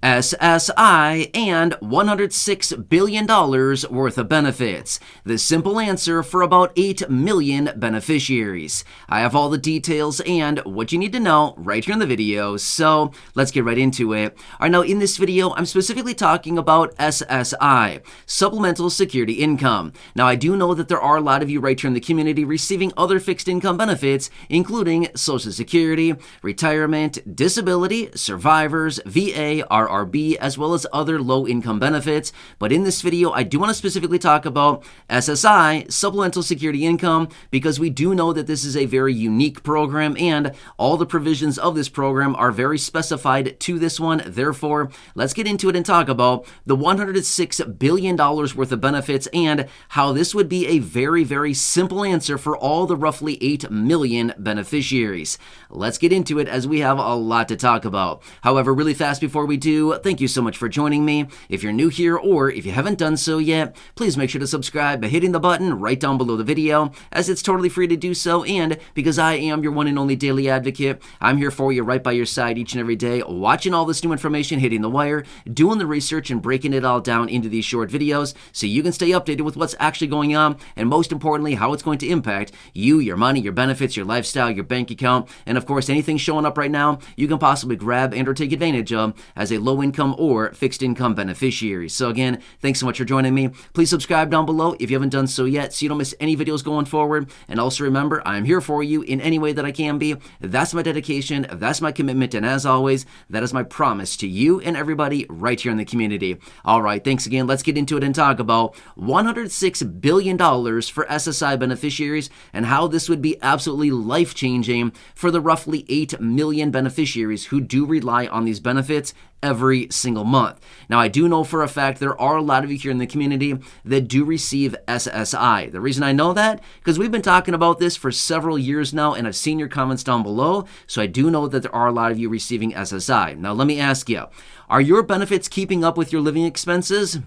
SSI, and $106 billion worth of benefits. The simple answer for about 8 million beneficiaries. I have all the details and what you need to know right here in the video, so let's get right into it. All right, now in this video, I'm specifically talking about SSI, Supplemental Security Income. Now, I do know that there are a lot of you right here in the community receiving other fixed income benefits, including Social Security, retirement, disability, survivors, VA, RRB, as well as other low-income benefits. But in this video, I do want to specifically talk about SSI, Supplemental Security Income, because we do know that this is a very unique program and all the provisions of this program are very specified to this one. Therefore, let's get into it and talk about the $106 billion worth of benefits and how this would be a very, very simple answer for all the roughly 8 million beneficiaries. Let's get into it as we have a lot to talk about. However, really fast before we do, thank you so much for joining me. If you're new here or if you haven't done so yet, please make sure to subscribe by hitting the button right down below the video, as it's totally free to do so. And because I am your one and only daily advocate, I'm here for you right by your side each and every day, watching all this new information hitting the wire, doing the research and breaking it all down into these short videos so you can stay updated with what's actually going on and most importantly, how it's going to impact you, your money, your benefits, your lifestyle, your bank account, and of course, anything showing up right now you can possibly grab and or take advantage of as a low-income or fixed-income beneficiary. So again, thanks so much for joining me. Please subscribe down below if you haven't done so yet so you don't miss any videos going forward. And also remember, I'm here for you in any way that I can be. That's my dedication, that's my commitment, and as always, that is my promise to you and everybody right here in the community. All right, thanks again. Let's get into it and talk about $106 billion for SSI beneficiaries and how this would be absolutely life-changing for the roughly 8 million beneficiaries who do rely on these benefits every single month. Now, I do know for a fact there are a lot of you here in the community that do receive SSI. The reason I know that, because we've been talking about this for several years now, and I've seen your comments down below, so I do know that there are a lot of you receiving SSI. Now, let me ask you, are your benefits keeping up with your living expenses?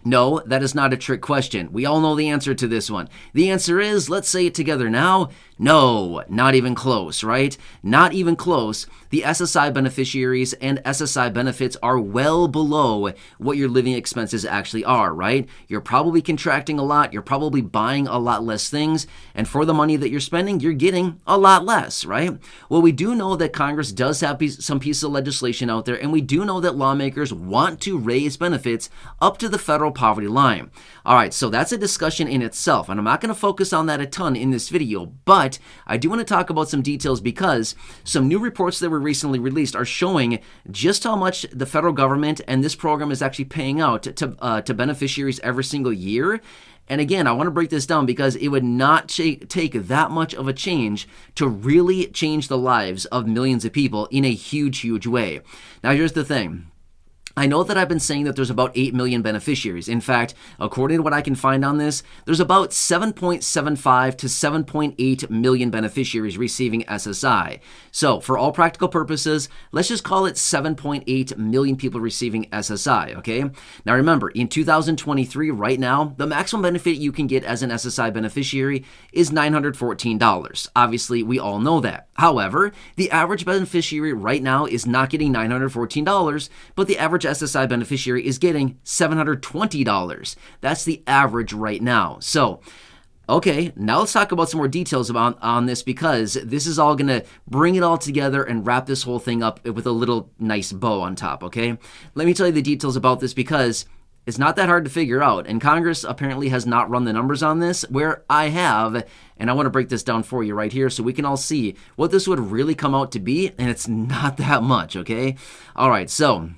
No, that is not a trick question. We all know the answer to this one. The answer is, let's say it together now, no, not even close, right? Not even close. The SSI beneficiaries and SSI benefits are well below what your living expenses actually are, right? You're probably contracting a lot, you're probably buying a lot less things, and for the money that you're spending, you're getting a lot less, right? Well, we do know that Congress does have some piece of legislation out there, and we do know that lawmakers want to raise benefits up to the federal poverty line. All right, so that's a discussion in itself, and I'm not going to focus on that a ton in this video, but I do want to talk about some details because some new reports that were recently released are showing just how much the federal government and this program is actually paying out to beneficiaries every single year. And again, I want to break this down because it would not take that much of a change to really change the lives of millions of people in a huge, huge way. Now, here's the thing. I know that I've been saying that there's about 8 million beneficiaries. In fact, according to what I can find on this, there's about 7.75 to 7.8 million beneficiaries receiving SSI. So for all practical purposes, let's just call it 7.8 million people receiving SSI, okay? Now remember, in 2023, right now, the maximum benefit you can get as an SSI beneficiary is $914. Obviously, we all know that. However, the average beneficiary right now is not getting $914, but the average SSI beneficiary is getting $720. That's the average right now. So, okay, now let's talk about some more details on this because this is all going to bring it all together and wrap this whole thing up with a little nice bow on top, okay? Let me tell you the details about this because it's not that hard to figure out, and Congress apparently has not run the numbers on this, where I have, and I want to break this down for you right here so we can all see what this would really come out to be, and it's not that much, okay? All right, so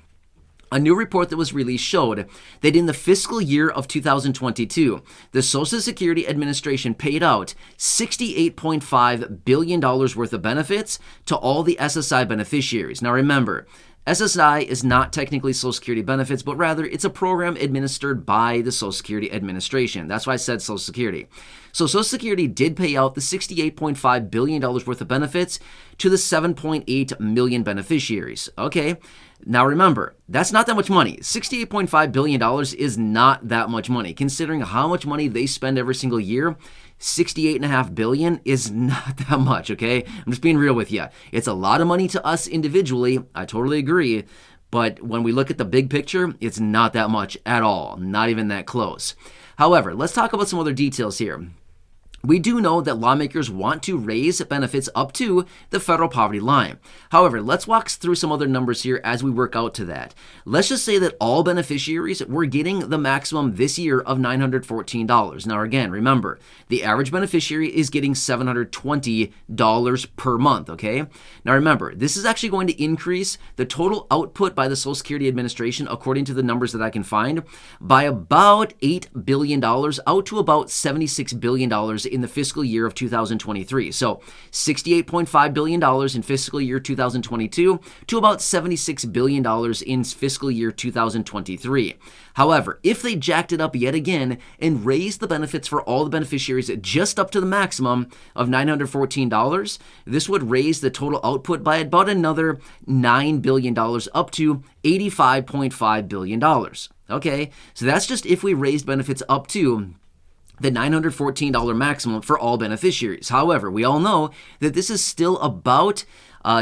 a new report that was released showed that in the fiscal year of 2022, the Social Security Administration paid out $68.5 billion worth of benefits to all the SSI beneficiaries. Now remember, SSI is not technically Social Security benefits, but rather it's a program administered by the Social Security Administration. That's why I said Social Security. So Social Security did pay out the $68.5 billion worth of benefits to the 7.8 million beneficiaries. Okay, now remember, that's not that much money. $68.5 billion is not that much money. Considering how much money they spend every single year, $68.5 billion is not that much, okay? I'm just being real with you. It's a lot of money to us individually, I totally agree, But when we look at the big picture, it's not that much at all, not even that close. However, let's talk about some other details here. We do know that lawmakers want to raise benefits up to the federal poverty line. However, let's walk through some other numbers here as we work out to that. Let's just say that all beneficiaries were getting the maximum this year of $914. Now, again, remember, the average beneficiary is getting $720 per month, okay? Now, remember, this is actually going to increase the total output by the Social Security Administration, according to the numbers that I can find, by about $8 billion out to about $76 billion in the fiscal year of 2023. So $68.5 billion in fiscal year 2022 to about $76 billion in fiscal year 2023. However, if they jacked it up yet again and raised the benefits for all the beneficiaries just up to the maximum of $914, this would raise the total output by about another $9 billion up to $85.5 billion. Okay, so that's just if we raised benefits up to the $914 maximum for all beneficiaries. However, we all know that this is still about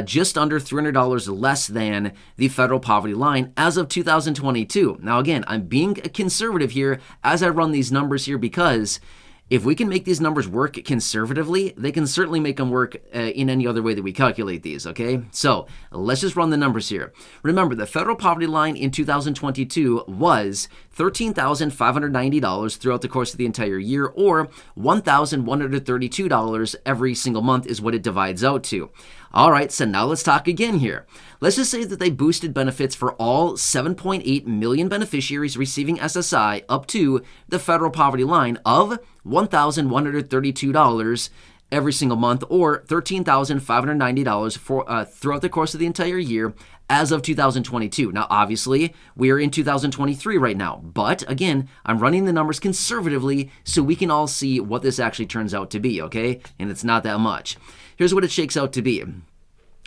just under $300 less than the federal poverty line as of 2022. Now, again, I'm being conservative here as I run these numbers here because if we can make these numbers work conservatively, they can certainly make them work in any other way that we calculate these, okay? So let's just run the numbers here. Remember, the federal poverty line in 2022 was $13,590 throughout the course of the entire year, or $1,132 every single month is what it divides out to. All right, so now let's talk again here. Let's just say that they boosted benefits for all 7.8 million beneficiaries receiving SSI up to the federal poverty line of $1,132 every single month, or $13,590 for throughout the course of the entire year as of 2022. Now, obviously, we are in 2023 right now, but again, I'm running the numbers conservatively so we can all see what this actually turns out to be, okay? And it's not that much. Here's what it shakes out to be.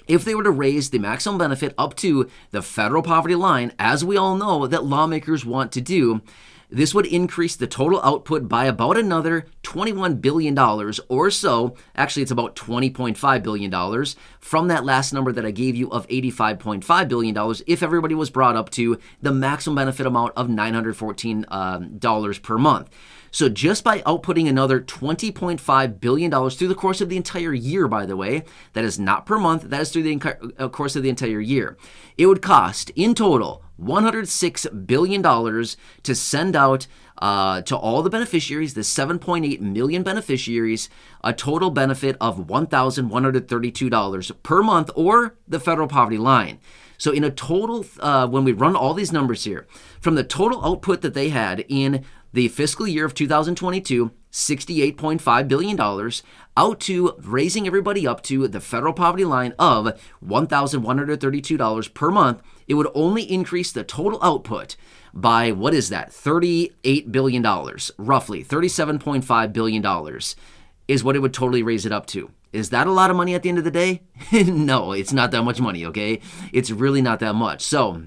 If they were to raise the maximum benefit up to the federal poverty line, as we all know that lawmakers want to do, this would increase the total output by about another $21 billion or so. Actually, it's about $20.5 billion from that last number that I gave you of $85.5 billion if everybody was brought up to the maximum benefit amount of $914 per month. So just by outputting another $20.5 billion through the course of the entire year, by the way, that is not per month, that is through the course of the entire year, it would cost in total $106 billion to send out to all the beneficiaries, the 7.8 million beneficiaries, a total benefit of $1,132 per month, or the federal poverty line. So in a total, when we run all these numbers here, from the total output that they had in the fiscal year of 2022, $68.5 billion, out to raising everybody up to the federal poverty line of $1,132 per month, it would only increase the total output by, what is that, $38 billion, roughly $37.5 billion is what it would totally raise it up to. Is that a lot of money at the end of the day? No, it's not that much money, okay? It's really not that much. So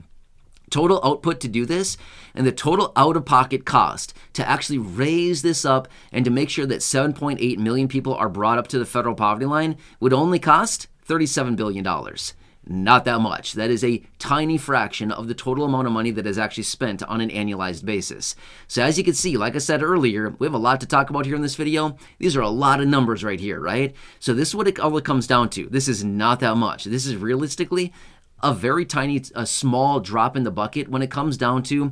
total output to do this and the total out-of-pocket cost to actually raise this up and to make sure that 7.8 million people are brought up to the federal poverty line would only cost $37 billion. Not that much. That is a tiny fraction of the total amount of money that is actually spent on an annualized basis. So as you can see, like I said earlier, we have a lot to talk about here in this video. These are a lot of numbers right here, right? So this is what it all comes down to. This is not that much. This is realistically a very tiny, a small drop in the bucket when it comes down to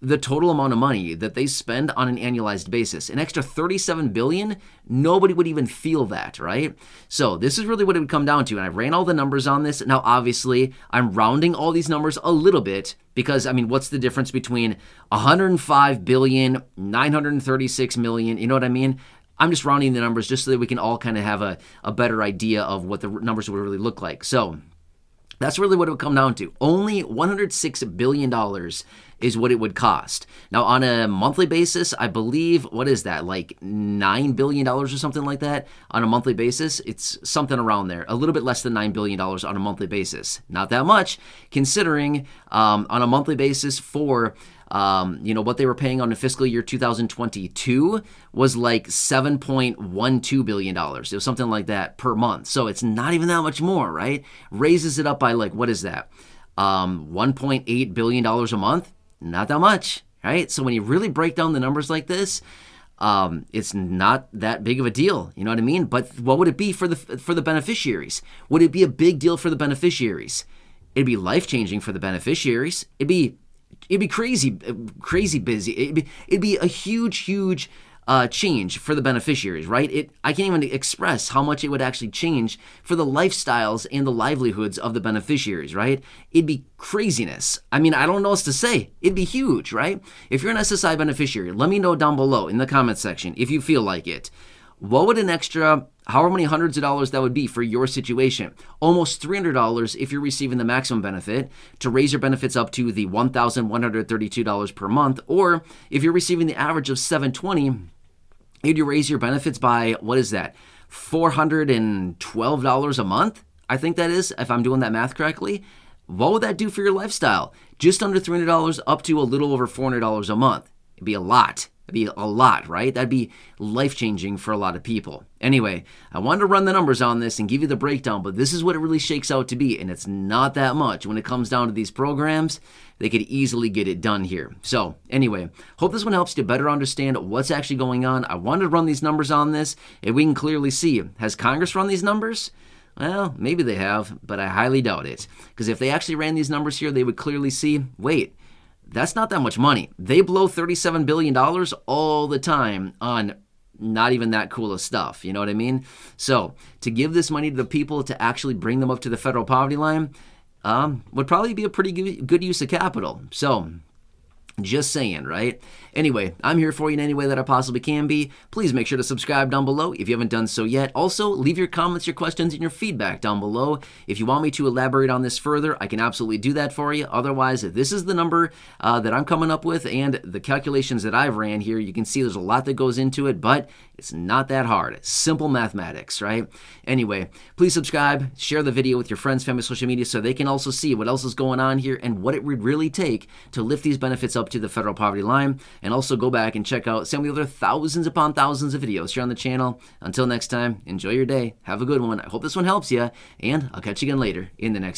the total amount of money that they spend on an annualized basis. An extra $37 billion, nobody would even feel that, right? So this is really what it would come down to, and I ran all the numbers on this. Now, obviously, I'm rounding all these numbers a little bit because, I mean, what's the difference between $105 billion, $936 million, you know what I mean? I'm just rounding the numbers just so that we can all kind of have a better idea of what the numbers would really look like. So that's really what it would come down to. Only $106 billion is what it would cost. Now, on a monthly basis, I believe, what is that, like $9 billion or something like that on a monthly basis? It's something around there, a little bit less than $9 billion on a monthly basis. Not that much, considering on a monthly basis for what they were paying on the fiscal year 2022 was like $7.12 billion. It was something like that per month. So it's not even that much more, right? Raises it up by like, what is that? $1.8 billion a month, not that much, right? So when you really break down the numbers like this, it's not that big of a deal, you know what I mean? But what would it be for the beneficiaries? Would it be a big deal for the beneficiaries? It'd be life-changing for the beneficiaries. It'd be crazy busy. It'd be a huge change for the beneficiaries, right? I can't even express how much it would actually change for the lifestyles and the livelihoods of the beneficiaries, right? It'd be craziness. I mean, I don't know what else to say. It'd be huge, right? If you're an SSI beneficiary, let me know down below in the comment section if you feel like it. What would an extra, however many hundreds of dollars that would be for your situation? Almost $300 if you're receiving the maximum benefit to raise your benefits up to the $1,132 per month, or if you're receiving the average of $720, you'd raise your benefits by, what is that, $412 a month? I think that is, if I'm doing that math correctly. What would that do for your lifestyle? Just under $300 up to a little over $400 a month. It'd be a lot. It'd be a lot, right? That'd be life-changing for a lot of people. Anyway, I wanted to run the numbers on this and give you the breakdown, but this is what it really shakes out to be, and it's not that much. When it comes down to these programs, they could easily get it done here. So anyway, hope this one helps you to better understand what's actually going on. I wanted to run these numbers on this, and we can clearly see, has Congress run these numbers? Well, maybe they have, but I highly doubt it. Because if they actually ran these numbers here, they would clearly see, wait, that's not that much money. They blow $37 billion all the time on not even that cool of stuff. You know what I mean? So to give this money to the people to actually bring them up to the federal poverty line would probably be a pretty good use of capital. So just saying, right? Anyway, I'm here for you in any way that I possibly can be. Please make sure to subscribe down below if you haven't done so yet. Also, leave your comments, your questions, and your feedback down below. If you want me to elaborate on this further, I can absolutely do that for you. Otherwise, this is the number that I'm coming up with and the calculations that I've ran here. You can see there's a lot that goes into it, but it's not that hard. It's simple mathematics, right? Anyway, please subscribe, share the video with your friends, family, social media so they can also see what else is going on here and what it would really take to lift these benefits up to the federal poverty line. And also go back and check out some of the other thousands upon thousands of videos here on the channel. Until next time, enjoy your day. Have a good one. I hope this one helps you, and I'll catch you again later in the next